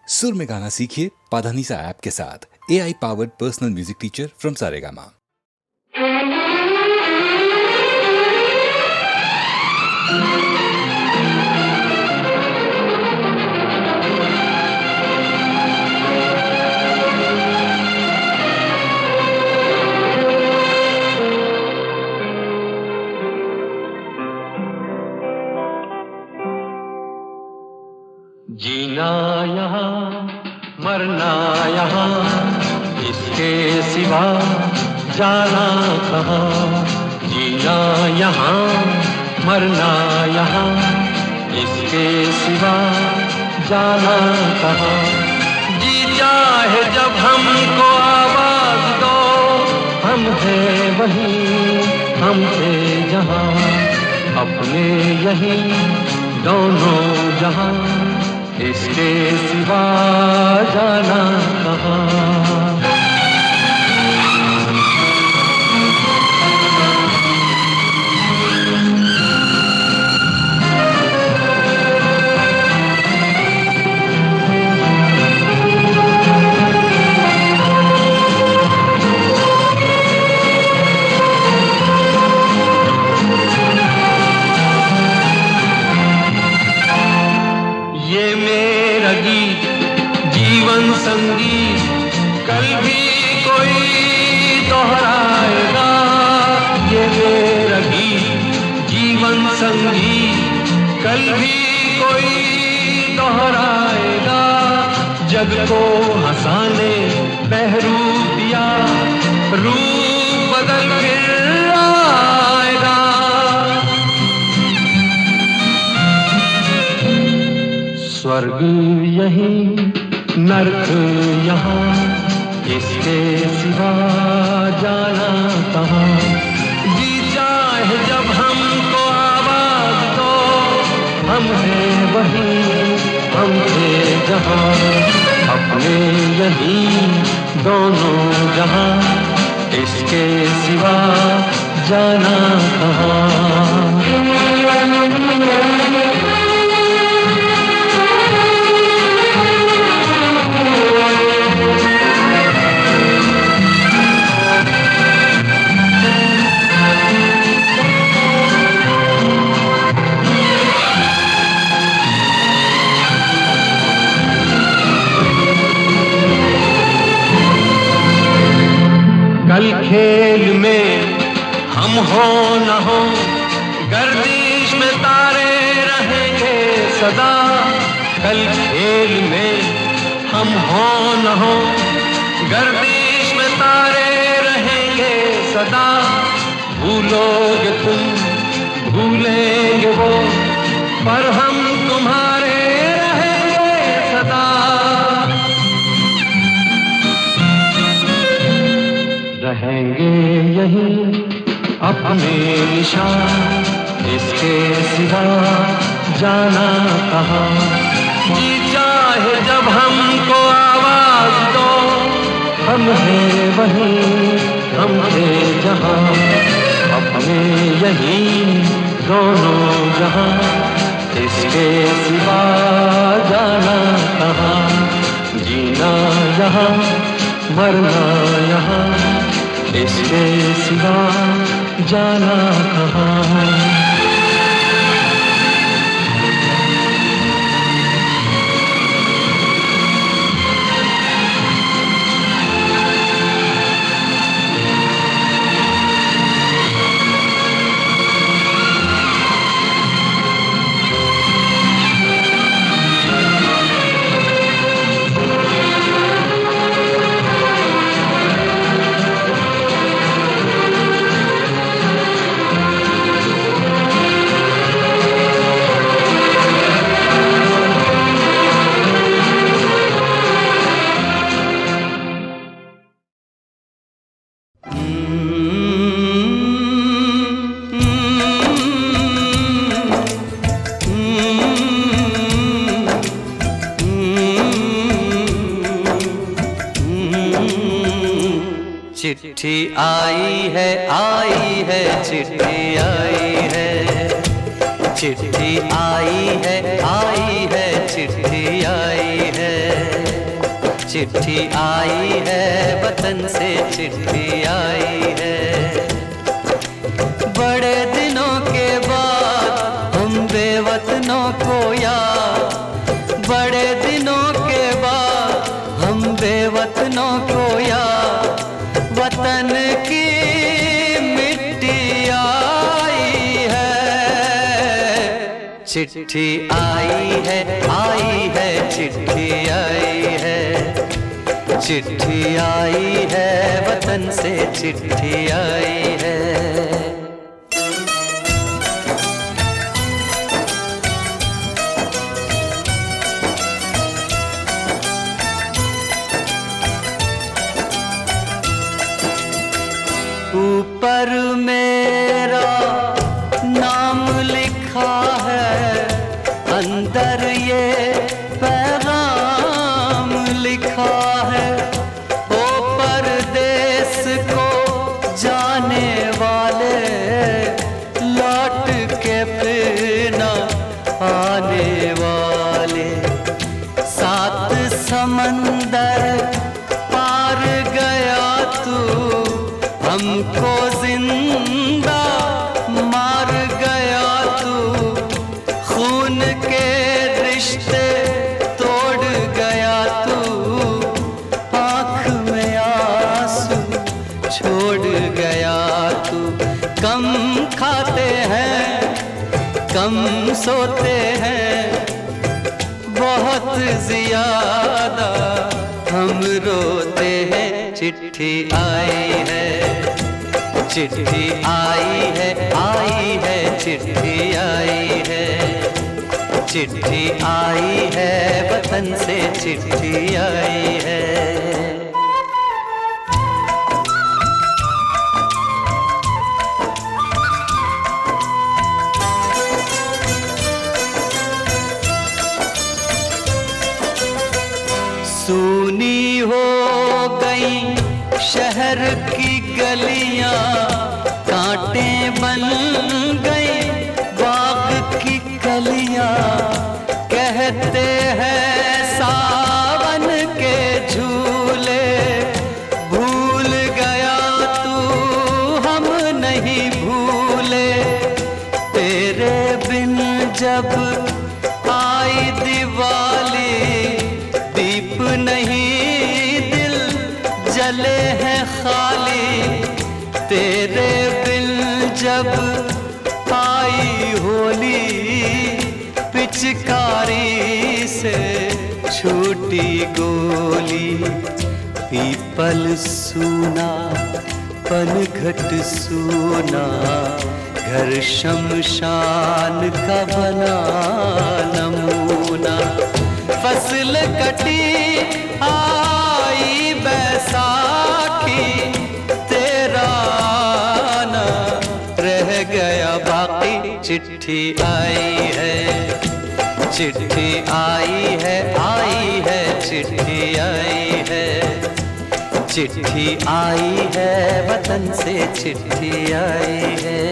सुर में गाना सीखिए पाधानीसा ऐप के साथ। AI powered personal music teacher from Saregama. जीना यहाँ मरना यहाँ, इसके सिवा जाना कहाँ। जीना यहाँ मरना यहाँ, इसके सिवा जाना कहाँ। जी चाहे जब हमको आवाज दो, हम हैं वहीं हम थे जहाँ, अपने यहीं दोनों जहाँ, इसके सिवा जाना कहाँ। ये मेरा गीत जीवन संगीत कल भी कोई दोहराएगा। ये मेरा गीत जीवन संगीत कल भी कोई दोहराएगा। जग को हंसाने बहरूप दिया, रूप बदल फिर आएगा। स्वर्ग यहीं नरक यहाँ, इसके सिवा जाना कहाँ। जी चाहे जब हमको आवाज दो, हम हैं वहीं हम थे जहाँ, अपने यहीं दोनों जहाँ, इसके सिवा जाना कहाँ। कल खेल में हम हो न हो, गर्दिश में तारे रहेंगे सदा। कल खेल में हम हो न हो, गर्दिश में तारे रहेंगे सदा। भूलोगे तुम भूलेंगे वो, पर हम तुम्हारे रहेंगे सदा। रहेंगे यहीं अपने निशान, इसके सिवा जाना कहाँ। जी चाहे जब हमको आवाज दो, हम हैं वहीं हम थे जहाँ, अपने यहीं दोनों जहाँ, इसके सिवा जाना कहाँ। जीना यहाँ मरना यहाँ, इसके सिवा जाना कहाँ। चिट्ठी आई है चिट्ठी आई है, चिट्ठी आई है चिट्ठी आई है। चिट्ठी आई है, वतन से चिट्ठी आई है। बड़े दिनों के बाद हम बेवतनों को याद, बड़े दिनों के बाद हम बेवतनों को याद, वतन की मिट्टी आई है। चिट्ठी आई है, चिट्ठी आई है, चिट्ठी आई है, वतन से चिट्ठी आई है। ऊपर मेरा नाम लिखा है, अंदर ये पैगाम लिखा है। ओ परदेस को जाने वाले, लौट के फिर न आने वाले। सात समंदर पार गया तू, हमको जिंदा मार गया तू। खून के रिश्ते तोड़ गया तू, आँख में आंसू छोड़ गया तू। कम खाते हैं, कम सोते हैं, बहुत ज्यादा हम रोते हैं। चिट्ठी आई है, चिट्ठी आई है, आई है, चिट्ठी आई है, चिट्ठी आई है, वतन से चिट्ठी आई है। सूनी हो गई शहर की गलियां, कांटे बन गई बाग की कलियां। कहते हैं सावन के झूले, भूल गया तू हम नहीं भूले। तेरे बिन जब आई दिवाली, दीप नहीं दिल जले हैं खाली। तेरे बिन जब आई होली, पिचकारी से छूटी गोली। पीपल सूना, पनघट सूना, घर शमशान का बना नमूना। फसल कटी आई बैसाखी, तेरा ना रह गया बाकी। चिट्ठी आई है, चिट्ठी आई है, आई है, चिट्ठी आई है, चिट्ठी आई है, वतन से चिट्ठी आई है।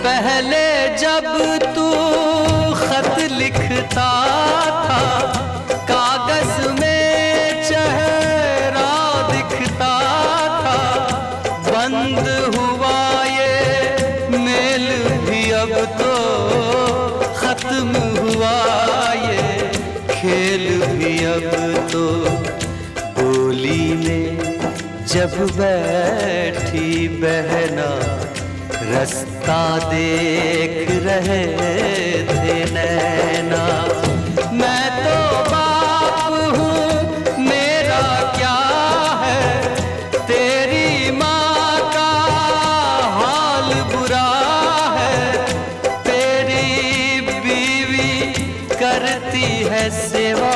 पहले जब तू खत लिखता था, कागज में चेहरा दिखता था। बंद हुआ ये मेल भी अब तो, खत्म हुआ ये खेल भी अब तो। बोली में जब बैठी बहना, रास्ता देख रहे थे नैना। मैं तो बाप हूँ, मेरा क्या है, तेरी माँ का हाल बुरा है। तेरी बीवी करती है सेवा,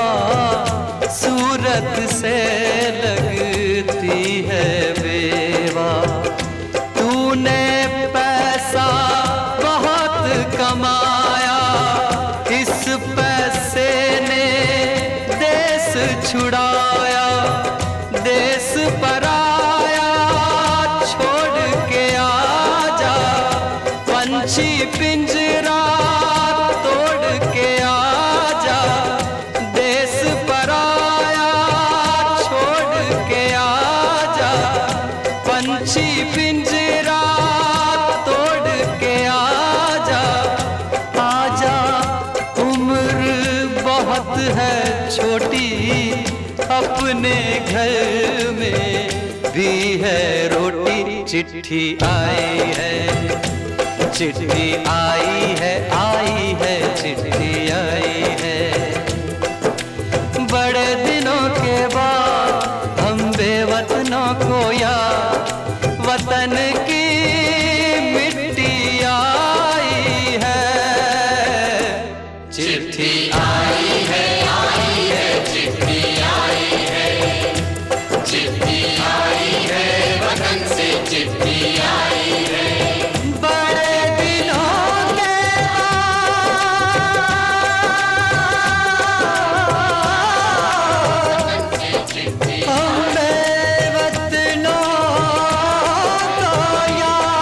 सूरत से लगती है बेवा। तूने पैसा बहुत कमाया, इस पैसे छुड़ाया, देश पराया छोड़ के आजा, पंछी पिंजरा तोड़ के आजा, देश पराया छोड़ के आजा, पंछी पिंजरा तोड़ के आजा, आजा उम्र बहुत है छोटी, अपने घर में भी है रोटी, चिट्ठी आई है, चिट्ठी आई है, आई है, चिट्ठी आई है। बड़े दिनों के बाद हम बेवतनों को याद वतन की मिट्टी आई है, चिट्ठी आई है, आई है, चिट्ठी आई है, चिट्ठी आई है, वतन से चिट्ठी आई है। बड़े दिनों के बाद हम बेवतनों को याद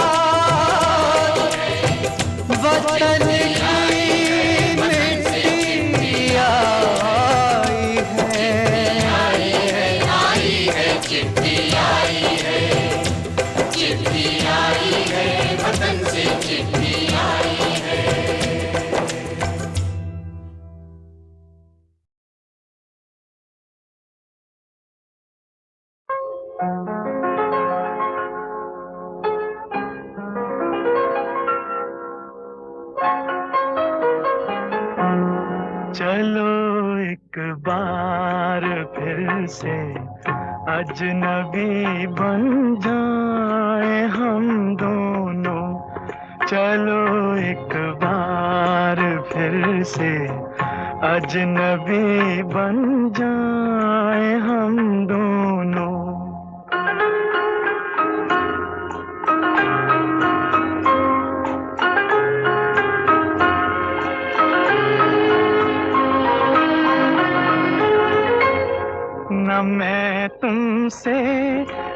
वतन की मिट्टी आई है, चिट्ठी आई है, चिट्ठी आई है, वतन से चिट्ठी आई है। चलो एक बार फिर से अजनबी बन जाए हम दोनों, चलो एक बार फिर से अजनबी बन जाए हम दोनों। न मैं तुमसे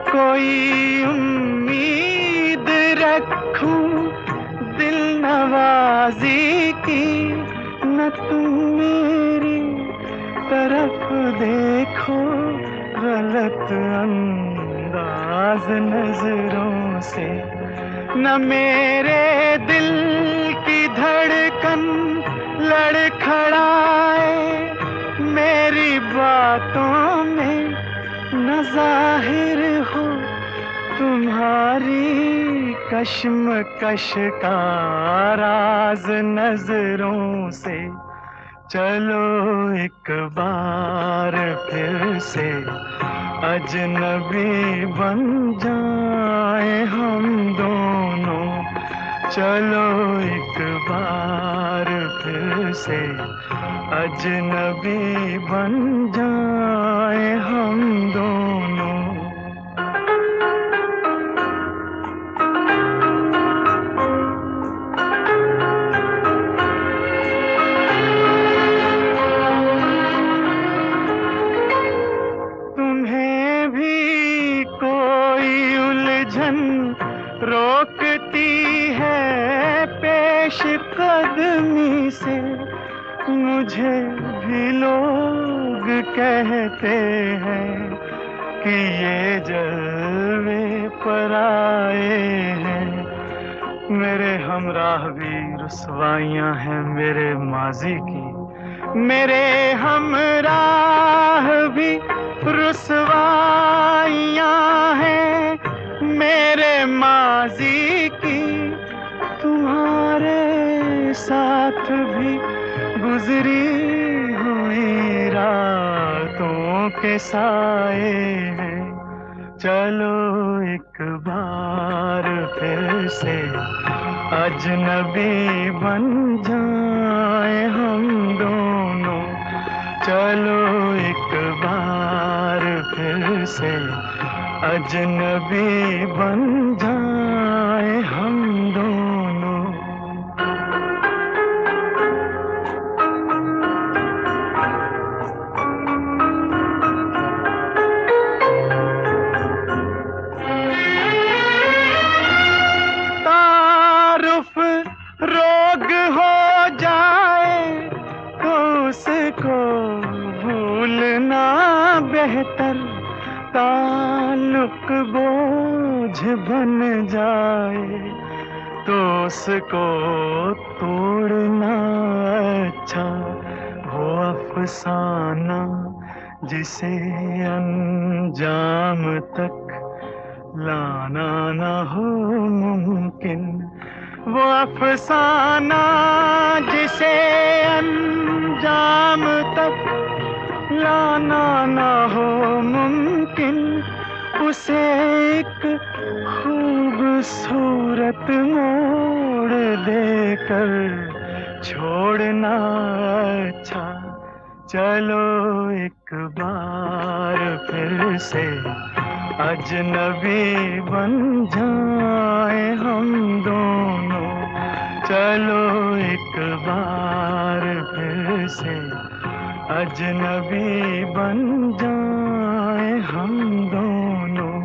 कोई उम्मीद रखूं दिल नवाजी की, न तुम मेरी तरफ देखो गलत अंदाज नजरों से, न मेरे दिल की धड़कन लड़खड़ाए मेरी बातों में, न जाहिर हो तुम्हारी कश्मकश का राज नजरों से। चलो एक बार फिर से अजनबी बन जाए हम दोनों, चलो एक बार फिर से अजनबी बन जाए हम दोनों। तुम्हें भी कोई उलझन रोकती है पेश कदमी से, मुझे भी लोग कहते हैं कि ये जलवे पर आए हैं, मेरे हमराह भी रुसवाइयाँ हैं मेरे माजी की, मेरे हमराह भी रुसवाइयाँ हैं मेरे माजी की, तुम्हारे साथ भी गुजरी हुई रातों के साए हैं। चलो एक बार फिर से अजनबी बन जाए हम दोनों, चलो एक बार फिर से अजनबी बन जाए हम दोनों। बेहतर ताल्लुक बोझ बन जाए तो उसको तोड़ना अच्छा। वो अफसाना जिसे अंजाम तक लाना न हो मुमकिन, वो अफसाना जिसे अंजाम तक लाना न हो मुमकिन, उसे एक खूबसूरत मोड़ देकर छोड़ना अच्छा। चलो एक बार फिर से अजनबी बन जाए हम दोनों। चलो एक बार फिर से अजनबी बन जाए हम दोनों।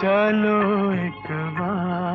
चलो एक बार।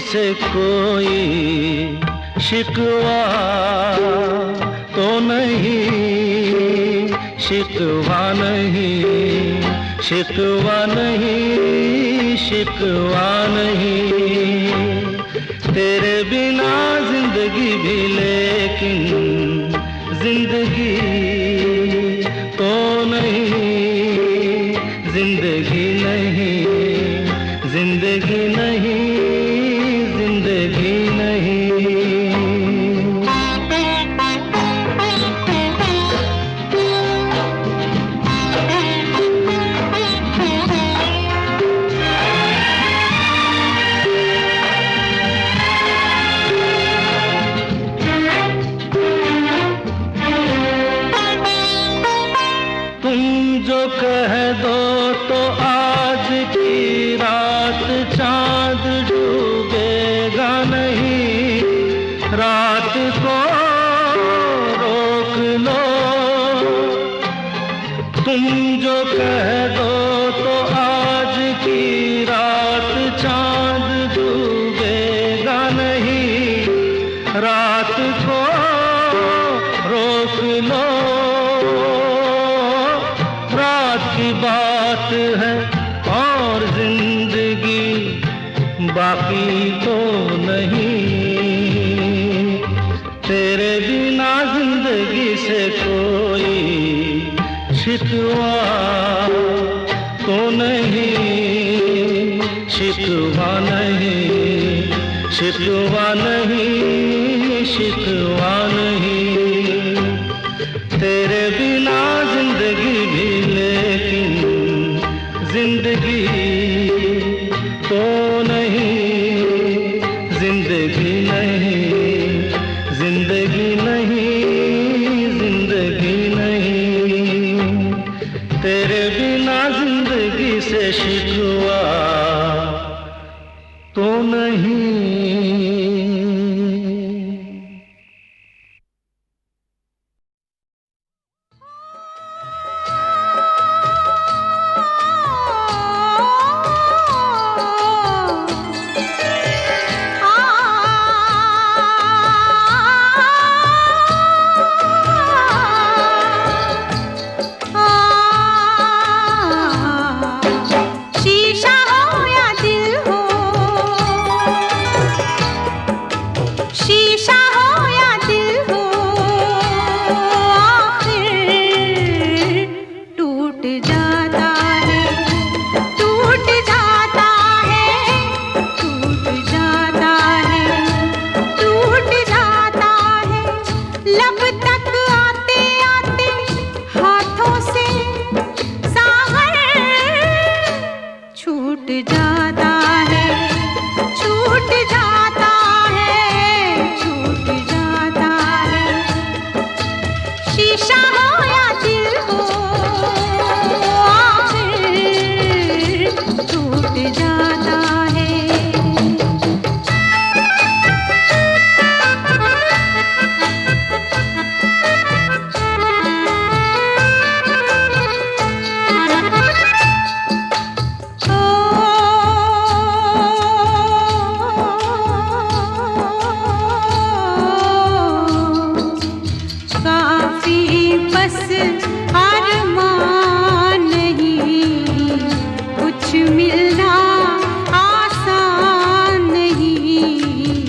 से कोई शिकवा तो नहीं, शिकवा नहीं, शिकवा नहीं, शिकवा नहीं। तेरे बिना जिंदगी भी लेकिन जिंदगी तो नहीं, जिंदगी नहीं, जिंदगी नहीं, जिंदगी नहीं। तुम जो कह दो तो आज की रात चांद डूबेगा नहीं, रात को रोक लो। तुम जो कह दो तो आज की रात चांद डूबेगा नहीं, रात को रोक लो। रात की बात है और जिंदगी बाकी तो नहीं, तेरे बिना जिंदगी से कोई शिकवा तो नहीं, शिकवा नहीं, शिकवा नहीं, शिकवा नहीं। तेरे बिना जिंदगी भी लेकिन जिंदगी तो नहीं, जिंदगी नहीं, जिंदगी नहीं, जिंदगी नहीं। तेरे बिना जिंदगी से शिकवा तो नहीं। शीशा हो या दिल हो, शीशा हो या दिल हो, आखिर टूट जाता है, टूट जाता है, टूट जाता है, टूट जाता है। लब तक आते आते हाथों से सागर छूट जाता है, छूट जाता है, छूट जाता है। शीशा हो या दिल हो, आखिर टूट जाता है। काफी बस अरमान नहीं, कुछ मिलना आसान नहीं,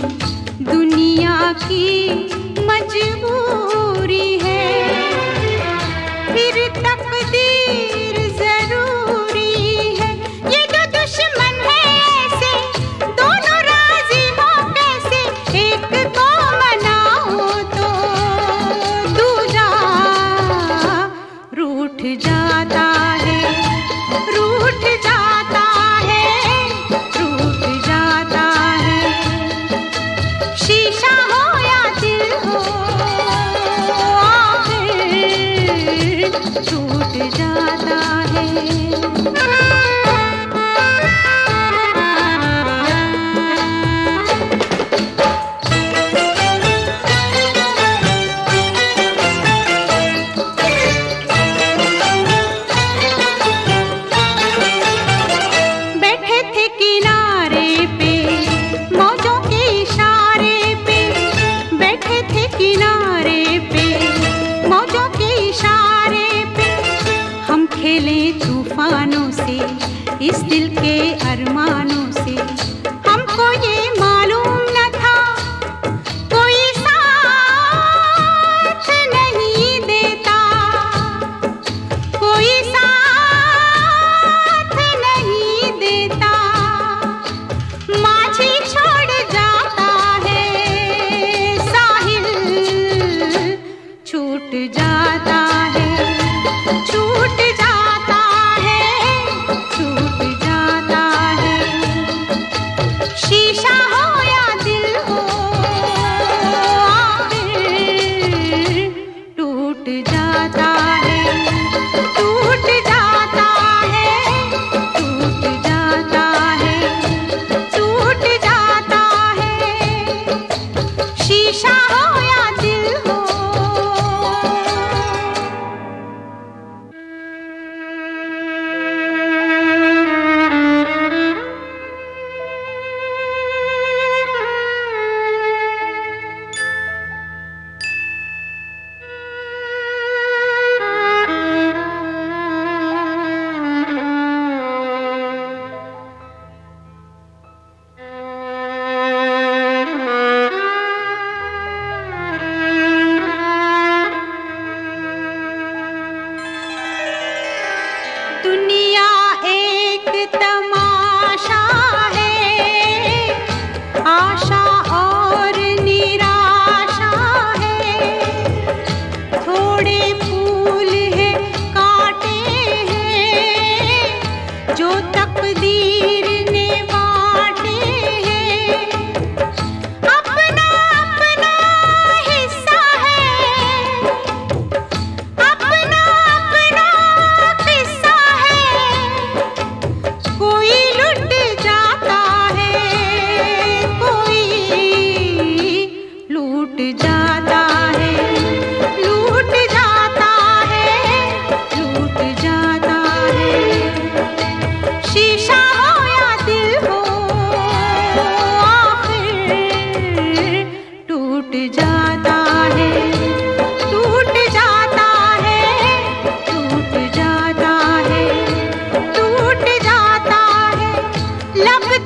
दुनिया की मजबूरी है, फिर तकदीर जरूरी है। ये दो दुश्मन है ऐसे, दोनों राजी हो कैसे, एक को मनाओ तो दूजा रूठ जाता है, रूठ जाता है, रूठ जाता है। शीशा हो या दिल हो, आखिर टूट जाता है। बैठे थे किनारे पे मौजों के इशारे पे, बैठे थे किनारे पे मौजों के इशारे पे। हम खेले तूफानों से, इस दिल के अरमानों से, हमको ये मालूम न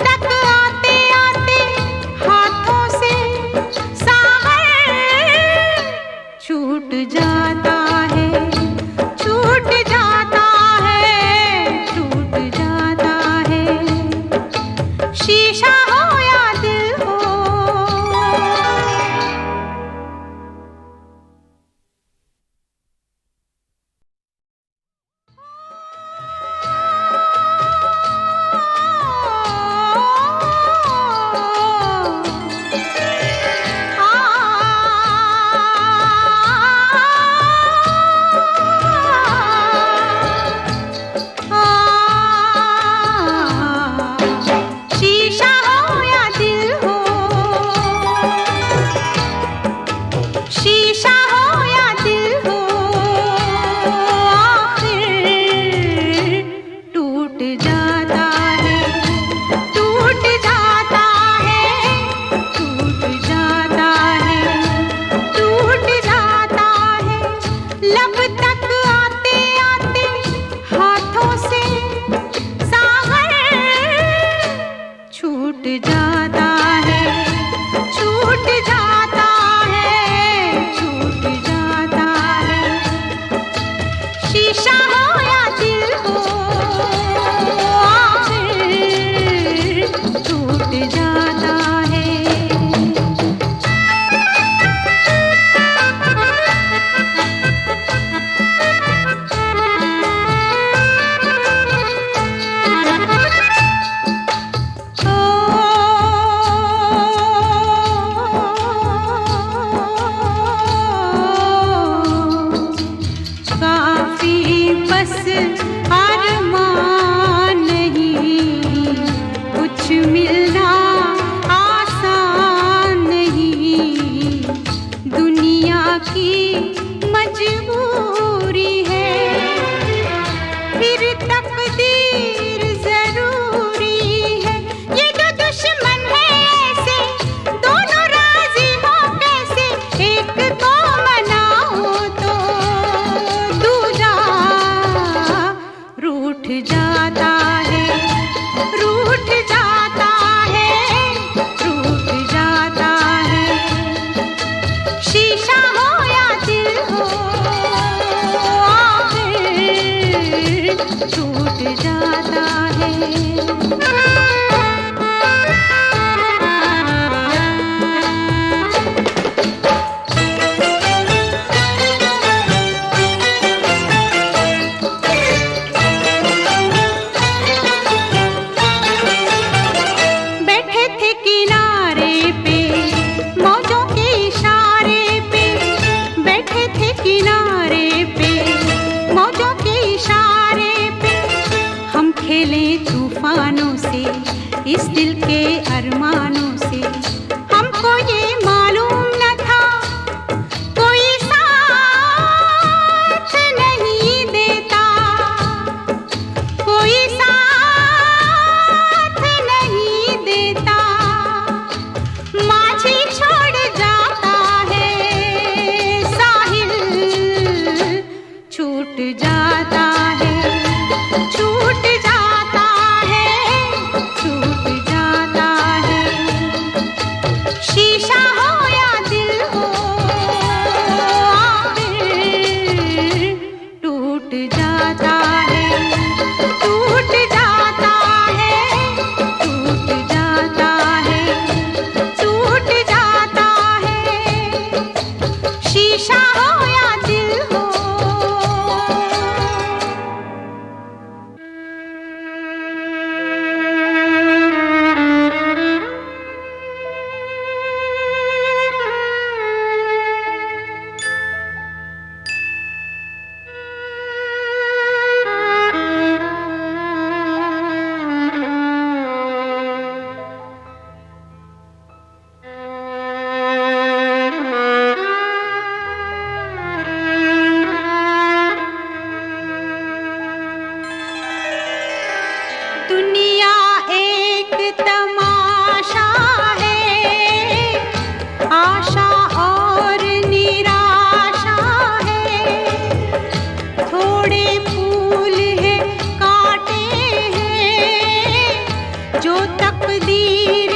तक आते आते हाथों से सागर छूट जाता है, छूट जाता है, छूट जाता है। शीशा हो या दिल हो, शीशा हो या दिल हो, शीशा हो या दिल हो, आखिर टूट जाता है, टूट जाता है, टूट जाता है, टूट जाता है। लब तक आते आते हाथों से सागर छूट जाता है, छूट जाता है, छूट जाता है। शीशा हो या दिल हो, आखिर छूट जाता है। काफी बस अरमान नहीं, कुछ मिलना आसान नहीं, दुनिया की मजबूरी है, फिर तकदीर जरूरी है। ये दो दुश्मन है ऐसे, दोनों राजी हो कैसे, एक को मनाओ तो दूजा रूठ जाता है, रूठ जाता है, रूठ जाता है। शीशा हो या दिल हो, आखिर छूट जाता है। बैठे थे किनारे पे मौजों के इशारे पे, बैठे थे किनारे पे मौजों के इशारे पे। हम खेले तूफानों से, इस दिल के अरमानों से। हमको ये मालूम न था कोई साथ नहीं देता, कोई साथ नहीं देता। माझी छोड़ जाता है साहिल, छूट जाता है, छूट जाता है, छूट जाता है। शीशा तकदीर